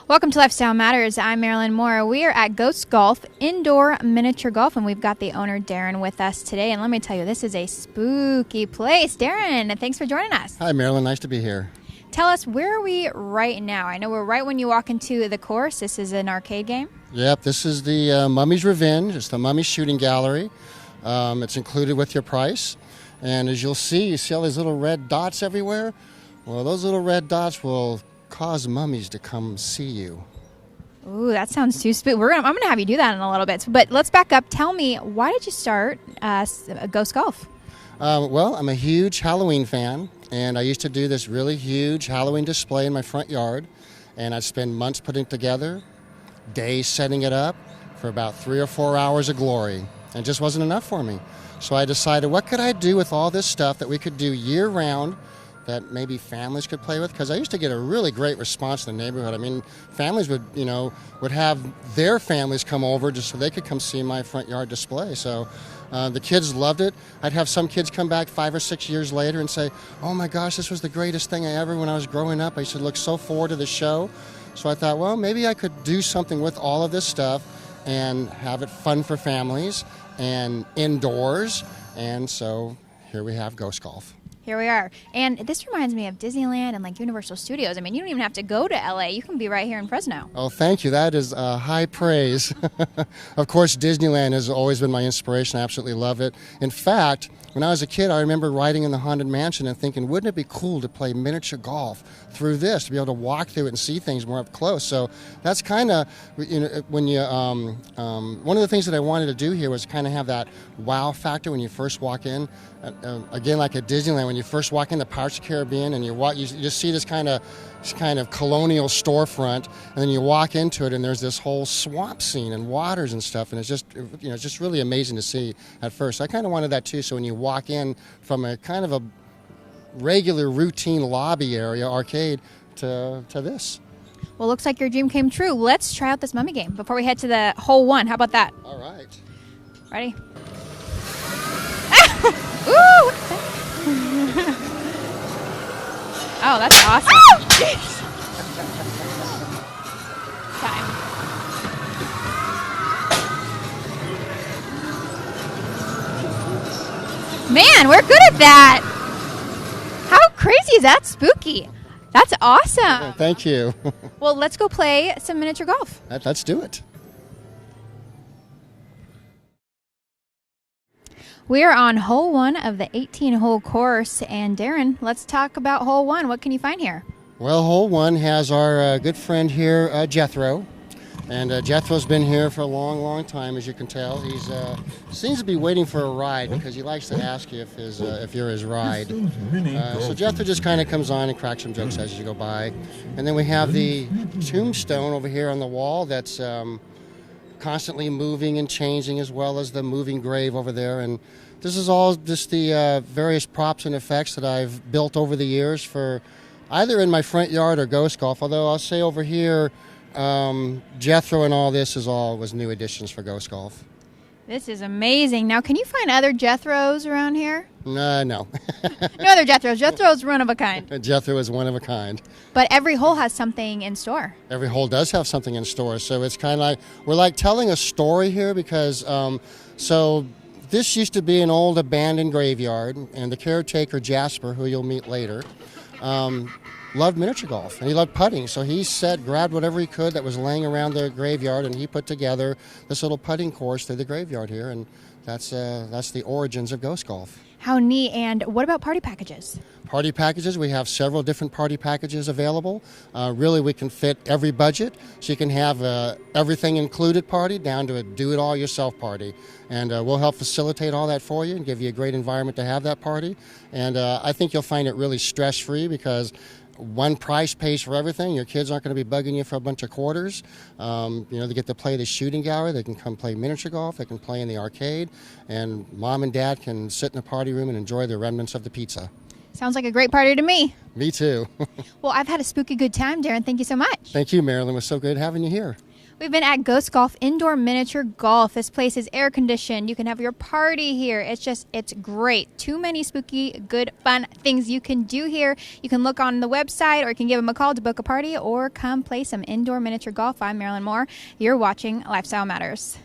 Welcome to Lifestyle Matters. I'm Marilyn Moore. We are at Ghost Golf, indoor miniature golf, and we've got the owner, Daryn, with us today. And let me tell you, this is a spooky place. Daryn, thanks for joining us. Hi, Marilyn. Nice to be here. Tell us, where are we right now? I know we're right when you walk into the course. This is an arcade game. Yep, this is the Mummy's Revenge. It's the Mummy's Shooting Gallery. It's included with your price. And as you see all these little red dots everywhere? Well, those little red dots will cause mummies to come see you. Ooh, that sounds too spooky. I'm going to have you do that in a little bit. But let's back up. Tell me, why did you start Ghost Golf? Well, I'm a huge Halloween fan, and I used to do this really huge Halloween display in my front yard, and I'd spend months putting it together, days setting it up for about 3 or 4 hours of glory, and it just wasn't enough for me. So I decided, what could I do with all this stuff that we could do year-round that maybe families could play with? Because I used to get a really great response in the neighborhood. I mean, families would have their families come over just so they could come see my front yard display. So the kids loved it. I'd have some kids come back 5 or 6 years later and say, oh my gosh, this was the greatest thing I ever, when I was growing up. I used to look so forward to the show. So I thought, well, maybe I could do something with all of this stuff and have it fun for families and indoors. And so here we have Ghost Golf. Here we are. And this reminds me of Disneyland and like Universal Studios. I mean, you don't even have to go to LA. You can be right here in Fresno. Oh, thank you. That is high praise. Of course, Disneyland has always been my inspiration. I absolutely love it. In fact, when I was a kid, I remember riding in the Haunted Mansion and thinking, wouldn't it be cool to play miniature golf through this, to be able to walk through it and see things more up close? So that's kind of, when you, one of the things that I wanted to do here was kind of have that wow factor when you first walk in. Again, like at Disneyland, when you first walk into Pirates of the Caribbean and you just see this kind of colonial storefront, and then you walk into it and there's this whole swamp scene and waters and stuff, and it's just really amazing to see at first. I kind of wanted that too, so when you walk in from a kind of a regular routine lobby area arcade to this. Well, looks like your dream came true. Let's try out this mummy game before we head to the hole one. How about that? All right. Ready? Ooh! Oh, that's awesome. Time. Man, we're good at that. How crazy is that? Spooky. That's awesome. Thank you. Well, let's go play some miniature golf. Let's do it. We are on hole one of the 18-hole course, and Daryn, let's talk about hole one. What can you find here? Well, hole one has our good friend here, Jethro, and Jethro's been here for a long, long time, as you can tell. He's seems to be waiting for a ride because he likes to ask you if you're his ride. So Jethro just kind of comes on and cracks some jokes as you go by, and then we have the tombstone over here on the wall that's constantly moving and changing, as well as the moving grave over there. And this is all just the various props and effects that I've built over the years for either in my front yard or Ghost Golf, although I'll say over here Jethro and all this was new additions for Ghost Golf. This is amazing. Now, can you find other Jethros around here? No. No other Jethros. Jethro's one of a kind. Jethro is one of a kind. But every hole has something in store. Every hole does have something in store. So it's kind of like, we're like telling a story here because, so this used to be an old abandoned graveyard, and the caretaker, Jasper, who you'll meet later, loved miniature golf, and he loved putting. So he grabbed whatever he could that was laying around the graveyard, and he put together this little putting course through the graveyard here, and that's the origins of Ghost Golf. How neat. And what about party packages? Party packages, we have several different party packages available. Really, we can fit every budget, so you can have everything included party down to a do-it-all-yourself party. And we'll help facilitate all that for you and give you a great environment to have that party. And I think you'll find it really stress-free because one price pays for everything. Your kids aren't going to be bugging you for a bunch of quarters. They get to play the shooting gallery. They can come play miniature golf. They can play in the arcade. And mom and dad can sit in the party room and enjoy the remnants of the pizza. Sounds like a great party to me. Me too. Well, I've had a spooky good time, Daryn. Thank you so much. Thank you, Marilyn. It was so good having you here. We've been at Ghost Golf Indoor Miniature Golf. This place is air conditioned. You can have your party here. It's great. Too many spooky, good, fun things you can do here. You can look on the website, or you can give them a call to book a party, or come play some indoor miniature golf. I'm Marilyn Moore. You're watching Lifestyle Matters.